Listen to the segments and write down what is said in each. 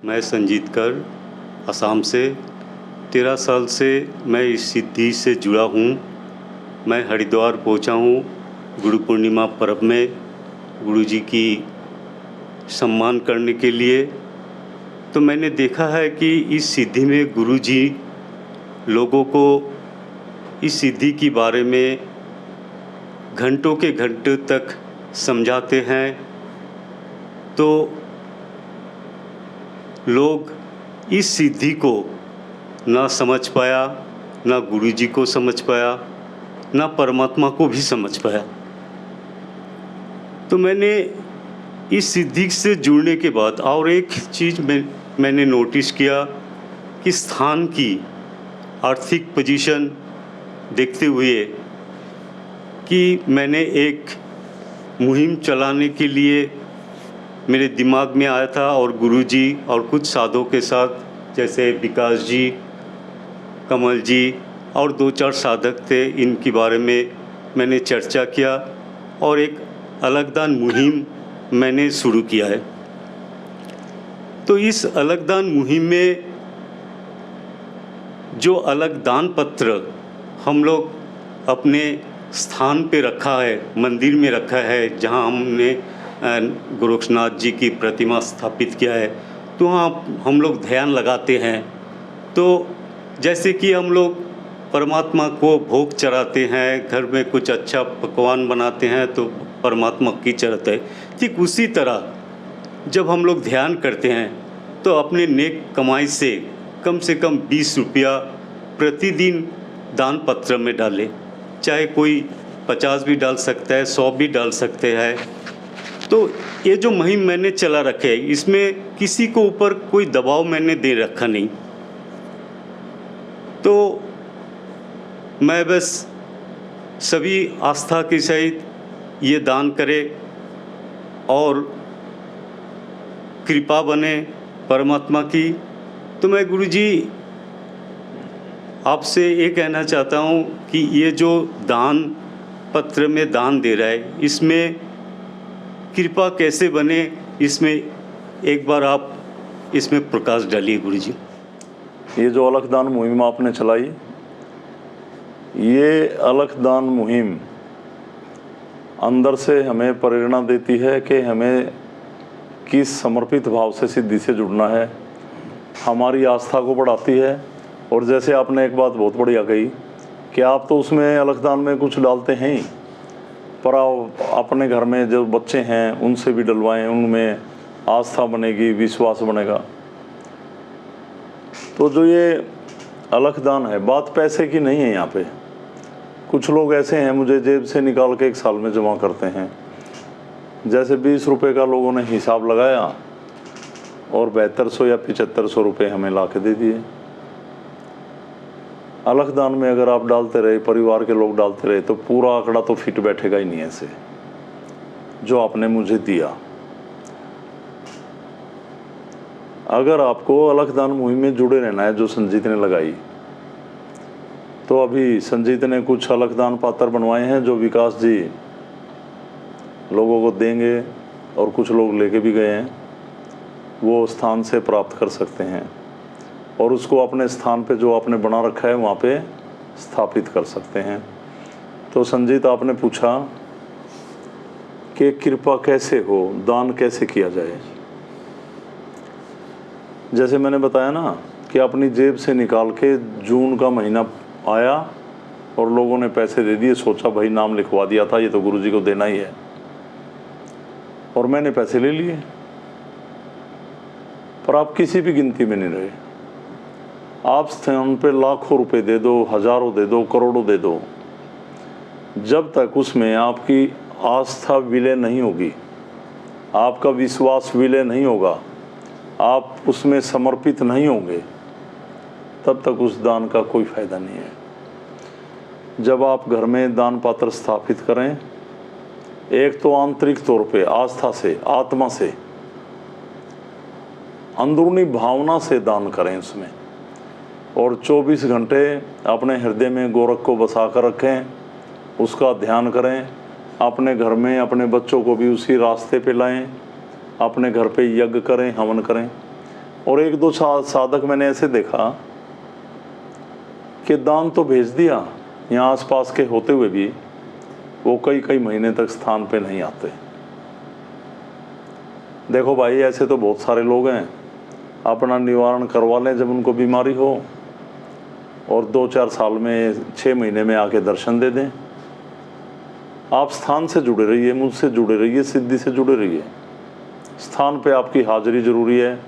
मैं संजीत कर असम से 13 साल से मैं इस सिद्धि से जुड़ा हूँ। मैं हरिद्वार पहुँचा हूँ गुरु पूर्णिमा पर्व में गुरुजी की सम्मान करने के लिए। तो मैंने देखा है कि इस सिद्धि में गुरुजी लोगों को इस सिद्धि के बारे में घंटों के घंटे तक समझाते हैं। तो लोग इस सिद्धि को ना समझ पाया, ना गुरुजी को समझ पाया, ना परमात्मा को भी समझ पाया। तो मैंने इस सिद्धि से जुड़ने के बाद और एक चीज़ मैंने नोटिस किया कि स्थान की आर्थिक पोजीशन देखते हुए कि मैंने एक मुहिम चलाने के लिए मेरे दिमाग में आया था और गुरुजी और कुछ साधुओं के साथ जैसे विकास जी, कमल जी और 2-4 साधक थे, इनके बारे में मैंने चर्चा किया और एक अलगदान मुहिम मैंने शुरू किया है। तो इस अलगदान मुहिम में जो अलगदान पत्र हम लोग अपने स्थान पे रखा है, मंदिर में रखा है, जहाँ हमने गोरक्षनाथ जी की प्रतिमा स्थापित किया है, तो वहाँ हम लोग ध्यान लगाते हैं। तो जैसे कि हम लोग परमात्मा को भोग चढ़ाते हैं, घर में कुछ अच्छा पकवान बनाते हैं तो परमात्मा की चढ़ाते हैं। ठीक उसी तरह जब हम लोग ध्यान करते हैं तो अपने नेक कमाई से कम 20 रुपया प्रतिदिन दान पत्र में डालें। चाहे कोई 50 भी डाल सकता है, 100 भी डाल सकते हैं। तो ये जो मुहिम मैंने चला रखे है, इसमें किसी को ऊपर कोई दबाव मैंने दे रखा नहीं। तो मैं बस सभी आस्था के सहित ये दान करें और कृपा बने परमात्मा की। तो मैं गुरुजी आपसे ये कहना चाहता हूँ कि ये जो दान पत्र में दान दे रहा है, इसमें कृपा कैसे बने, इसमें एक बार आप इसमें प्रकाश डालिए गुरुजी। ये जो अलखदान मुहिम आपने चलाई, ये अलखदान मुहिम अंदर से हमें प्रेरणा देती है कि हमें किस समर्पित भाव से सिद्धि से जुड़ना है, हमारी आस्था को बढ़ाती है। और जैसे आपने एक बात बहुत बढ़िया कही कि आप तो उसमें अलखदान में कुछ डालते हैं ही, पर आप अपने घर में जो बच्चे हैं उनसे भी डलवाएं, उनमें आस्था बनेगी, विश्वास बनेगा। तो जो ये अलखदान है, बात पैसे की नहीं है। यहाँ पे कुछ लोग ऐसे हैं, मुझे जेब से निकाल के 1 साल में जमा करते हैं। जैसे 20 रुपये का लोगों ने हिसाब लगाया और 7200 या 7500 रुपये हमें ला के दे दिए। अलखदान में अगर आप डालते रहे, परिवार के लोग डालते रहे, तो पूरा आंकड़ा तो फिट बैठेगा ही नहीं ऐसे जो आपने मुझे दिया। अगर आपको अलखदान मुहिम में जुड़े रहना है जो संजीत ने लगाई, तो अभी संजीत ने कुछ अलखदान पात्र बनवाए हैं जो विकास जी लोगों को देंगे और कुछ लोग लेके भी गए हैं। वो स्थान से प्राप्त कर सकते हैं और उसको अपने स्थान पे जो आपने बना रखा है वहाँ पे स्थापित कर सकते हैं। तो संजीत, आपने पूछा कि कृपा कैसे हो, दान कैसे किया जाए। जैसे मैंने बताया ना कि अपनी जेब से निकाल के जून का महीना आया और लोगों ने पैसे दे दिए, सोचा भाई नाम लिखवा दिया था, ये तो गुरुजी को देना ही है, और मैंने पैसे ले लिए। पर आप किसी भी गिनती में नहीं रहे। आप स्थान पे लाखों रुपए दे दो, हजारों दे दो, करोड़ों दे दो, जब तक उसमें आपकी आस्था विलय नहीं होगी, आपका विश्वास विलय नहीं होगा, आप उसमें समर्पित नहीं होंगे, तब तक उस दान का कोई फायदा नहीं है। जब आप घर में दान पात्र स्थापित करें, एक तो आंतरिक तौर पे आस्था से, आत्मा से, अंदरूनी भावना से दान करें उसमें, और 24 घंटे अपने हृदय में गोरख को बसा कर रखें, उसका ध्यान करें। अपने घर में अपने बच्चों को भी उसी रास्ते पे लाएं, अपने घर पे यज्ञ करें, हवन करें। और एक दो साधक मैंने ऐसे देखा कि दान तो भेज दिया, यहाँ आसपास के होते हुए भी वो कई कई महीने तक स्थान पे नहीं आते। देखो भाई, ऐसे तो बहुत सारे लोग हैं, अपना निवारण करवा लें जब उनको बीमारी हो, और 2-4 साल में 6 महीने में आके दर्शन दे दें। आप स्थान से जुड़े रहिए, मुझसे जुड़े रहिए, सिद्धि से जुड़े रहिए। स्थान पे आपकी हाजिरी जरूरी है।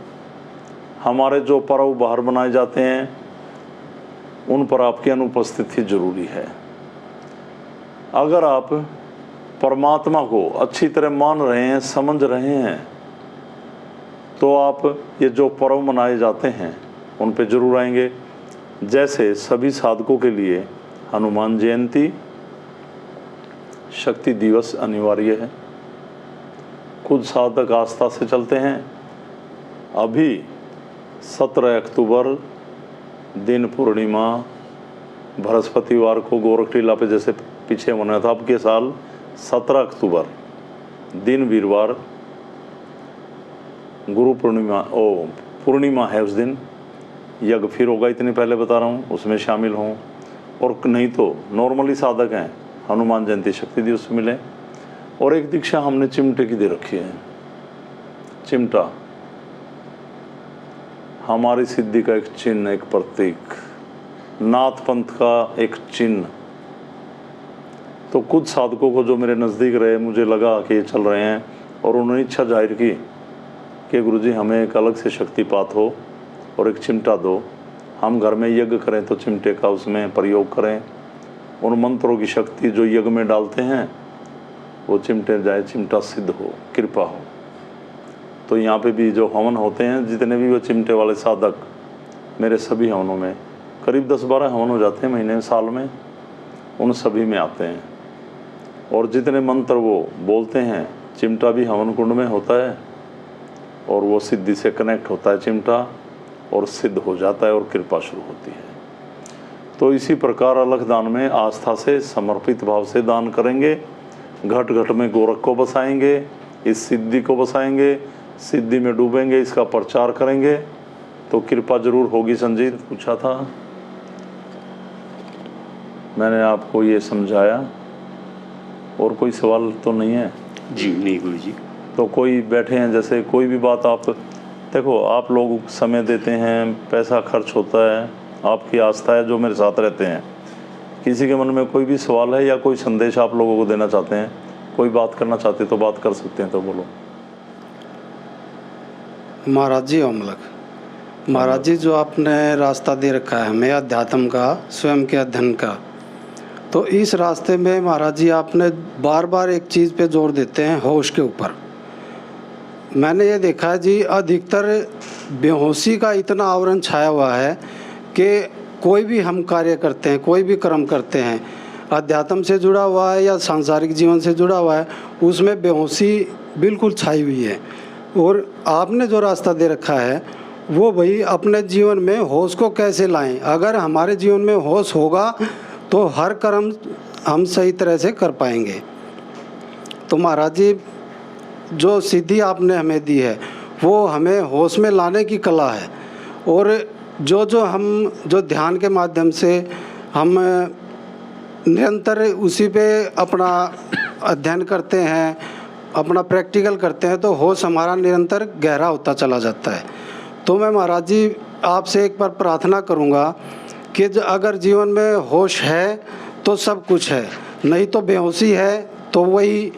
हमारे जो पर्व बाहर बनाए जाते हैं उन पर आपकी अनुपस्थिति जरूरी है। अगर आप परमात्मा को अच्छी तरह मान रहे हैं, समझ रहे हैं, तो आप ये जो पर्व मनाए जाते हैं उन पे जरूर आएंगे। जैसे सभी साधकों के लिए हनुमान जयंती, शक्ति दिवस अनिवार्य है। कुछ साधक आस्था से चलते हैं। अभी 17 अक्टूबर दिन पूर्णिमा बृहस्पतिवार को गोरख टीला पे जैसे पीछे मना था, अब के साल 17 अक्टूबर दिन वीरवार गुरु पूर्णिमा है। उस दिन यज्ञ फिर होगा, इतने पहले बता रहा हूँ, उसमें शामिल हों। और नहीं तो नॉर्मली साधक हैं, हनुमान जयंती शक्ति दिवस मिले। और एक दीक्षा हमने चिमटे की दे रखी है। चिमटा हमारी सिद्धि का एक चिन्ह, एक प्रतीक, नाथ पंथ का एक चिन्ह। तो कुछ साधकों को जो मेरे नज़दीक रहे, मुझे लगा कि ये चल रहे हैं, और उन्होंने इच्छा जाहिर की कि गुरुजी हमें एक अलग से शक्तिपात हो और एक चिमटा दो, हम घर में यज्ञ करें तो चिमटे का उसमें प्रयोग करें। उन मंत्रों की शक्ति जो यज्ञ में डालते हैं वो चिमटे जाए, चिमटा सिद्ध हो, कृपा हो। तो यहाँ पे भी जो हवन होते हैं, जितने भी वो चिमटे वाले साधक, मेरे सभी हवनों में करीब 10-12 हवन हो जाते हैं महीने साल में, उन सभी में आते हैं। और जितने मंत्र वो बोलते हैं, चिमटा भी हवन कुंड में होता है, और वो सिद्धि से कनेक्ट होता है चिमटा, और सिद्ध हो जाता है और कृपा शुरू होती है। तो इसी प्रकार अलग दान में आस्था से, समर्पित भाव से दान करेंगे। घट घट में गोरख को बसाएंगे, इस सिद्धि को बसाएंगे, सिद्धि में डूबेंगे, इसका प्रचार करेंगे, तो कृपा जरूर होगी। संजीत पूछा था, मैंने आपको ये समझाया। और कोई सवाल तो नहीं है? जी नहीं गुरु जी। तो कोई बैठे हैं, जैसे कोई भी बात आप देखो, आप लोग समय देते हैं, पैसा खर्च होता है, आपकी आस्था है, जो मेरे साथ रहते हैं। किसी के मन में कोई भी सवाल है या कोई संदेश आप लोगों को देना चाहते हैं, कोई बात करना चाहते तो बात कर सकते हैं, तो बोलो। महाराज जी अमलक, महाराज जी जो आपने रास्ता दे रखा है हमें अध्यात्म का, स्वयं के अध्ययन का, तो इस रास्ते में महाराज जी आपने बार बार एक चीज़ पे जोर देते हैं, होश के ऊपर। मैंने ये देखा है जी, अधिकतर बेहोशी का इतना आवरण छाया हुआ है कि कोई भी हम कार्य करते हैं, कोई भी कर्म करते हैं, अध्यात्म से जुड़ा हुआ है या सांसारिक जीवन से जुड़ा हुआ है, उसमें बेहोशी बिल्कुल छाई हुई है। और आपने जो रास्ता दे रखा है वो भाई अपने जीवन में होश को कैसे लाएं। अगर हमारे जीवन में होश होगा तो हर कर्म हम सही तरह से कर पाएंगे। तो महाराज जी जो सिद्धि आपने हमें दी है वो हमें होश में लाने की कला है। और जो ध्यान के माध्यम से हम निरंतर उसी पे अपना अध्ययन करते हैं, अपना प्रैक्टिकल करते हैं, तो होश हमारा निरंतर गहरा होता चला जाता है। तो मैं महाराज जी आपसे एक बार प्रार्थना करूंगा कि अगर जीवन में होश है तो सब कुछ है, नहीं तो बेहोशी है तो वही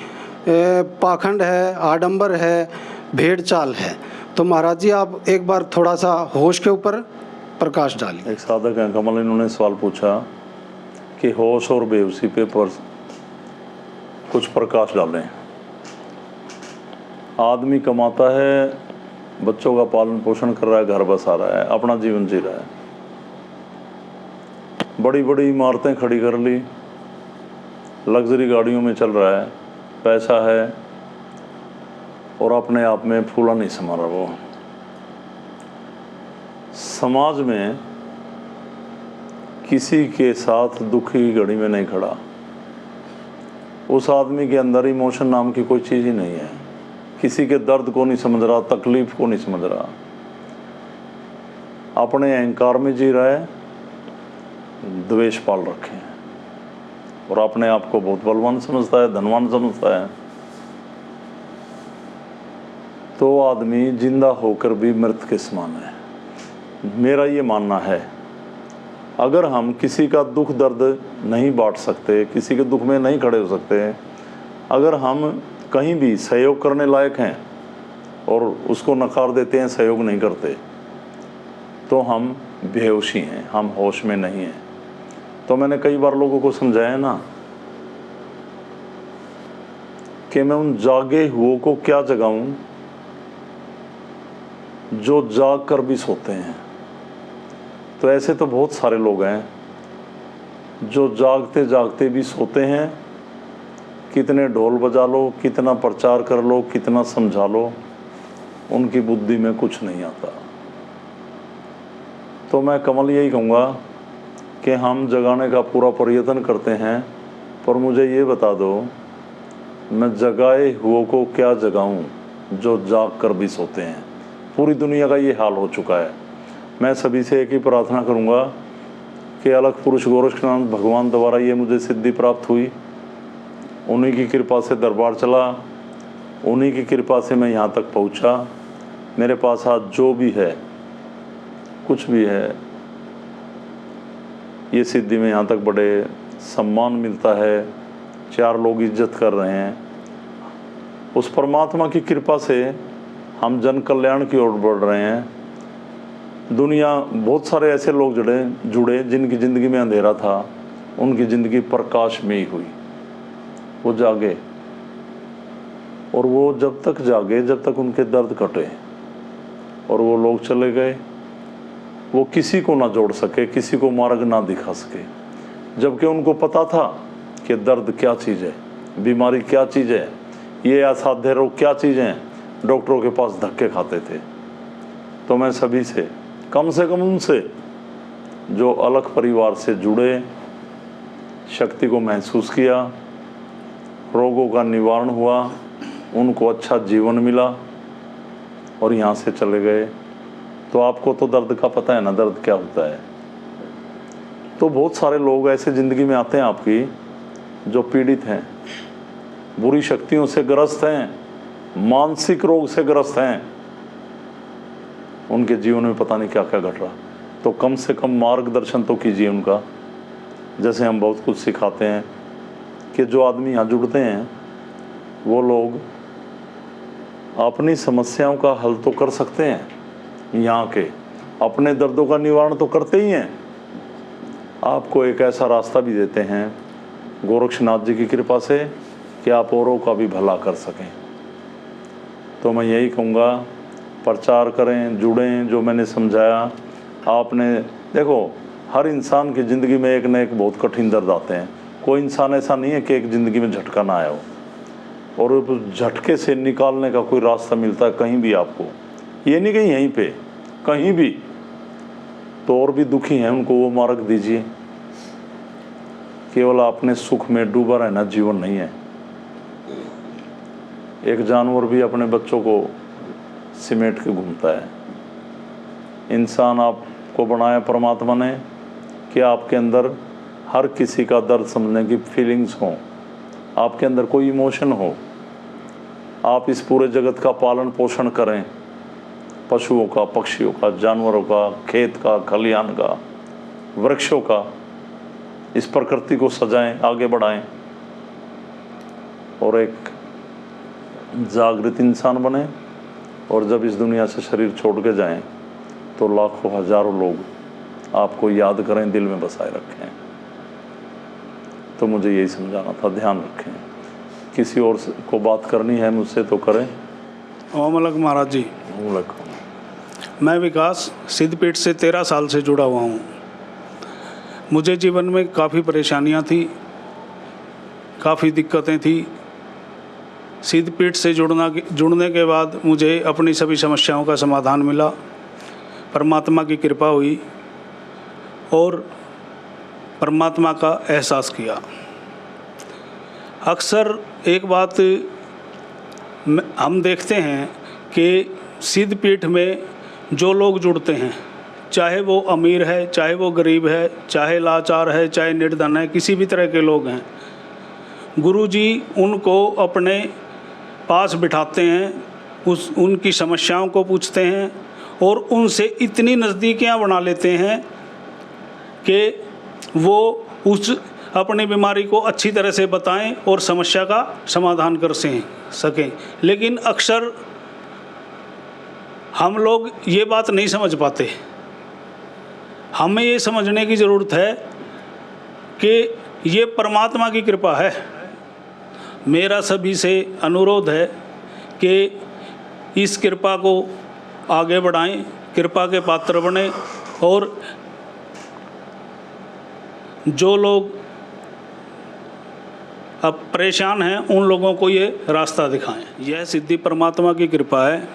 पाखंड है, आडंबर है, भेड़ चाल है। तो महाराज जी आप एक बार थोड़ा सा होश के ऊपर प्रकाश डालिए। एक साधक हैं कमल, इन्होंने सवाल पूछा कि होश और बेहोशी पे पर कुछ प्रकाश डालें। आदमी कमाता है, बच्चों का पालन पोषण कर रहा है, घर बसा रहा है, अपना जीवन जी रहा है, बड़ी बड़ी इमारतें खड़ी कर ली, लग्जरी गाड़ियों में चल रहा है, पैसा है, और अपने आप में फूला नहीं समा रहा। वो समाज में किसी के साथ दुखी की घड़ी में नहीं खड़ा, उस आदमी के अंदर इमोशन नाम की कोई चीज़ ही नहीं है, किसी के दर्द को नहीं समझ रहा, तकलीफ को नहीं समझ रहा। अपने अहंकार में जी रहा है, द्वेष पाल रखे हैं और अपने आप को बहुत बलवान समझता है, धनवान समझता है। तो आदमी जिंदा होकर भी मृत के समान है। मेरा ये मानना है, अगर हम किसी का दुख दर्द नहीं बांट सकते, किसी के दुख में नहीं खड़े हो सकते, अगर हम कहीं भी सहयोग करने लायक हैं और उसको नकार देते हैं, सहयोग नहीं करते, तो हम बेहोशी हैं, हम होश में नहीं हैं। तो मैंने कई बार लोगों को समझाया ना कि मैं उन जागे हुओं को क्या जगाऊं जो जाग कर भी सोते हैं। तो ऐसे तो बहुत सारे लोग हैं जो जागते जागते भी सोते हैं। कितने ढोल बजा लो, कितना प्रचार कर लो, कितना समझा लो, उनकी बुद्धि में कुछ नहीं आता। तो मैं कमल यही कहूँगा कि हम जगाने का पूरा प्रयत्न करते हैं, पर मुझे ये बता दो, मैं जगाए हुओं को क्या जगाऊं जो जाग कर भी सोते हैं। पूरी दुनिया का ये हाल हो चुका है। मैं सभी से एक ही प्रार्थना करूंगा कि अलग पुरुष गोरक्षनाथ भगवान द्वारा ये मुझे सिद्धि प्राप्त हुई, उन्हीं की कृपा से दरबार चला, उन्हीं की कृपा से मैं यहाँ तक पहुँचा। मेरे पास आज जो भी है, कुछ भी है, ये सिद्धि में यहाँ तक बड़े सम्मान मिलता है, 4 लोग इज्जत कर रहे हैं। उस परमात्मा की कृपा से हम जन कल्याण की ओर बढ़ रहे हैं। दुनिया, बहुत सारे ऐसे लोग जुड़े जिनकी ज़िंदगी में अंधेरा था, उनकी ज़िंदगी प्रकाश में ही हुई। वो जागे, और वो जब तक जागे जब तक उनके दर्द कटे, और वो लोग चले गए, वो किसी को ना जोड़ सके, किसी को मार्ग ना दिखा सके, जबकि उनको पता था कि दर्द क्या चीज़ है, बीमारी क्या चीज़ है, ये असाध्य रोग क्या चीज़ हैं। डॉक्टरों के पास धक्के खाते थे। तो मैं सभी से कम उनसे जो अलग परिवार से जुड़े, शक्ति को महसूस किया, रोगों का निवारण हुआ, उनको अच्छा जीवन मिला और यहाँ से चले गए। तो आपको तो दर्द का पता है ना, दर्द क्या होता है। तो बहुत सारे लोग ऐसे ज़िंदगी में आते हैं आपकी जो पीड़ित हैं, बुरी शक्तियों से ग्रस्त हैं, मानसिक रोग से ग्रस्त हैं, उनके जीवन में पता नहीं क्या क्या घट रहा। तो कम से कम मार्गदर्शन तो कीजिए उनका। जैसे हम बहुत कुछ सिखाते हैं कि जो आदमी यहाँ जुड़ते हैं वो लोग अपनी समस्याओं का हल तो कर सकते हैं, यहाँ के अपने दर्दों का निवारण तो करते ही हैं, आपको एक ऐसा रास्ता भी देते हैं गोरक्षनाथ जी की कृपा से कि आप औरों का भी भला कर सकें। तो मैं यही कहूँगा, प्रचार करें, जुड़ें। जो मैंने समझाया आपने, देखो हर इंसान की ज़िंदगी में एक न एक बहुत कठिन दर्द आते हैं। कोई इंसान ऐसा नहीं है कि एक ज़िंदगी में झटका ना आया हो, और उस झटके से निकालने का कोई रास्ता मिलता है कहीं भी आपको, ये नहीं कि यहीं पे, कहीं भी। तो और भी दुखी हैं उनको वो मार्ग दीजिए। केवल अपने सुख में डूबा रहना जीवन नहीं है। एक जानवर भी अपने बच्चों को सिमेट के घूमता है। इंसान आपको बनाया परमात्मा ने कि आपके अंदर हर किसी का दर्द समझने की फीलिंग्स हों, आपके अंदर कोई इमोशन हो, आप इस पूरे जगत का पालन पोषण करें, पशुओं का, पक्षियों का, जानवरों का, खेत का, खलिहान का, वृक्षों का। इस प्रकृति को सजाएं, आगे बढ़ाएं और एक जागृत इंसान बने। और जब इस दुनिया से शरीर छोड़ के जाएं तो लाखों हजारों लोग आपको याद करें, दिल में बसाए रखें। तो मुझे यही समझाना था, ध्यान रखें। किसी और को बात करनी है मुझसे तो करें। ओम अलग महाराज जी। ओम अलग। मैं विकास सिद्धपीठ से 13 साल से जुड़ा हुआ हूँ। मुझे जीवन में काफ़ी परेशानियाँ थी, काफ़ी दिक्कतें थी। सिद्धपीठ से जुड़ने के बाद मुझे अपनी सभी समस्याओं का समाधान मिला, परमात्मा की कृपा हुई और परमात्मा का एहसास किया। अक्सर एक बात हम देखते हैं कि सिद्धपीठ में जो लोग जुड़ते हैं, चाहे वो अमीर है, चाहे वो गरीब है, चाहे लाचार है, चाहे निर्धन है, किसी भी तरह के लोग हैं, गुरुजी उनको अपने पास बिठाते हैं, उनकी समस्याओं को पूछते हैं और उनसे इतनी नज़दीकियाँ बना लेते हैं कि वो उस अपनी बीमारी को अच्छी तरह से बताएं और समस्या का समाधान कर सकें। लेकिन अक्सर हम लोग ये बात नहीं समझ पाते। हमें ये समझने की ज़रूरत है कि ये परमात्मा की कृपा है। मेरा सभी से अनुरोध है कि इस कृपा को आगे बढ़ाएं, कृपा के पात्र बने और जो लोग अब परेशान हैं उन लोगों को ये रास्ता दिखाएं। यह सिद्धि परमात्मा की कृपा है।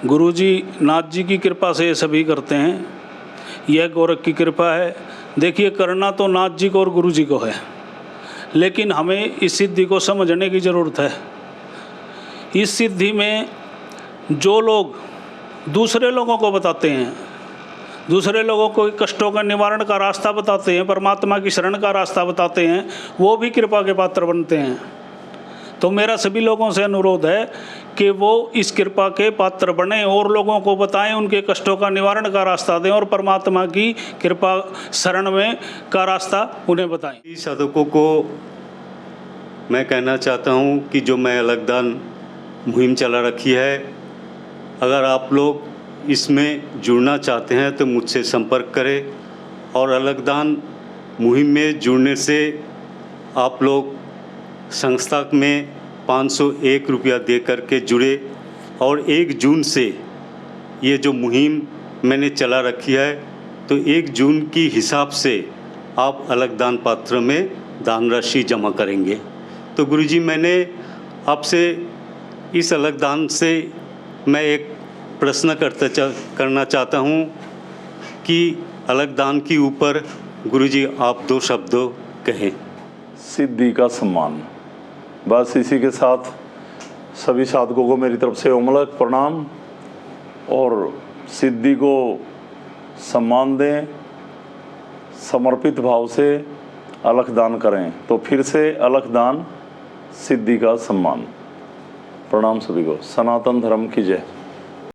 गुरुजी नाथ जी की कृपा से ये सभी करते हैं। यह गोरख की कृपा है। देखिए, करना तो नाथ जी को और गुरु जी को है, लेकिन हमें इस सिद्धि को समझने की ज़रूरत है। इस सिद्धि में जो लोग दूसरे लोगों को बताते हैं, दूसरे लोगों को कष्टों का निवारण का रास्ता बताते हैं, परमात्मा की शरण का रास्ता बताते हैं, वो भी कृपा के पात्र बनते हैं। तो मेरा सभी लोगों से अनुरोध है कि वो इस कृपा के पात्र बने और लोगों को बताएं, उनके कष्टों का निवारण का रास्ता दें और परमात्मा की कृपा शरण में का रास्ता उन्हें बताएं। साधकों को मैं कहना चाहता हूँ कि जो मैं अलगदान मुहिम चला रखी है, अगर आप लोग इसमें जुड़ना चाहते हैं तो मुझसे संपर्क करें। और अलगदान मुहिम में जुड़ने से आप लोग संस्था में 501 रुपया दे करके जुड़े और 1 जून से ये जो मुहिम मैंने चला रखी है, तो 1 जून की हिसाब से आप अलगदान पात्र में दान राशि जमा करेंगे। तो गुरुजी, मैंने आपसे इस अलगदान से मैं एक प्रश्न करना चाहता हूँ कि अलगदान के ऊपर गुरुजी आप 2 शब्द कहें। सिद्धि का सम्मान। बस इसी के साथ सभी साधकों को मेरी तरफ से उमलक प्रणाम और सिद्धि को सम्मान दें, समर्पित भाव से अलखदान करें। तो फिर से अलखदान, सिद्धि का सम्मान। प्रणाम सभी को। सनातन धर्म की जय।